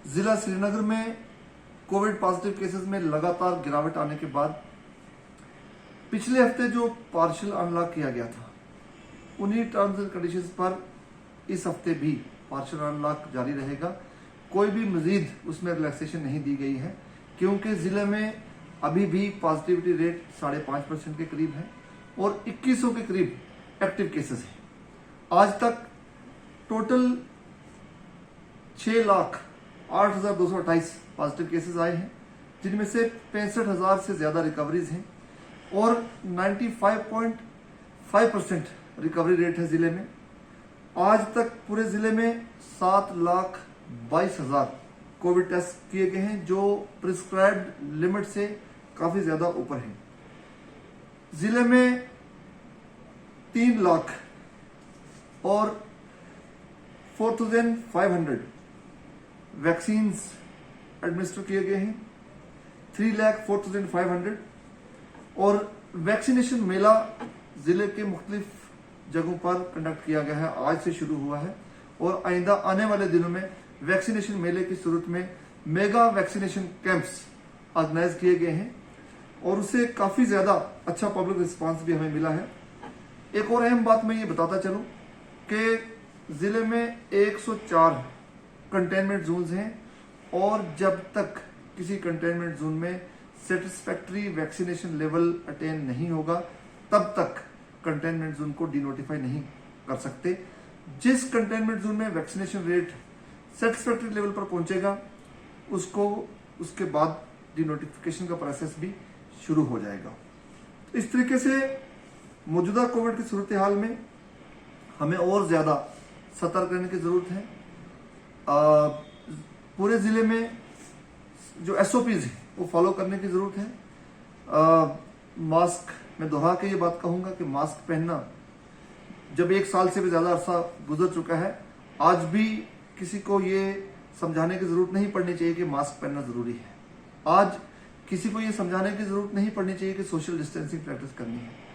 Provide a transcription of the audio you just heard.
जिला श्रीनगर में Covid positive cases में लगातार गिरावट आने के बाद पिछले हफ्ते जो पार्शियल अनलॉक किया गया था, उन्हीं टर्म्स एंड कंडीशंस पर इस हफ्ते भी पार्शियल अनलॉक जारी रहेगा। कोई भी मजीद उसमें रिलैक्सेशन नहीं दी गई है, क्योंकि जिले में अभी भी पॉजिटिविटी रेट 5.5% के करीब है और 2100 के करीब एक्टिव केसेस हैं। आज तक टोटल 6,08,228 पॉजिटिव केसेस आए हैं, जिनमें से 65,000 से ज्यादा रिकवरीज हैं और 95.5% रिकवरी रेट है जिले में। आज तक पूरे जिले में 7,22,000 कोविड टेस्ट किए गए हैं, जो प्रिस्क्राइब्ड लिमिट से काफी ज्यादा ऊपर है। जिले में 3 लाख और 4,500 वैक्सीन एडमिनिस्टर किए गए हैं। 3,04,500 और वैक्सीनेशन मेला जिले के मुख्तलिफ जगहों पर कंडक्ट किया गया है। आज से शुरू हुआ है और आइंदा आने वाले दिनों में वैक्सीनेशन मेले की सूरत में मेगा वैक्सीनेशन कैंप्स ऑर्गेनाइज किए गए हैं और उससे काफी ज्यादा अच्छा पब्लिक रिस्पांस भी हमें मिला है। एक और अहम बात मैं ये बताता चलूं कि जिले में 104 कंटेनमेंट जोन्स हैं और जब तक किसी कंटेनमेंट जोन में सेटिस्फैक्ट्री वैक्सीनेशन लेवल अटेन नहीं होगा, तब तक कंटेनमेंट जोन को डिनोटिफाई नहीं कर सकते। जिस कंटेनमेंट जोन में वैक्सीनेशन रेट सेटिस्फैक्ट्री लेवल पर पहुंचेगा, उसको उसके बाद डिनोटिफिकेशन का प्रोसेस भी शुरू हो जाएगा। इस तरीके से मौजूदा कोविड की सूरत हाल में हमें और ज्यादा सतर्क रहने की जरूरत है। पूरे जिले में जो SOPs है वो फॉलो करने की जरूरत है। मास्क, मैं दोहरा के ये बात कहूंगा कि मास्क पहनना, जब 1 साल से भी ज्यादा अरसा गुजर चुका है, आज भी किसी को ये समझाने की जरूरत नहीं पड़नी चाहिए कि मास्क पहनना जरूरी है। आज किसी को ये समझाने की जरूरत नहीं पड़नी चाहिए कि सोशल डिस्टेंसिंग प्रैक्टिस करनी है।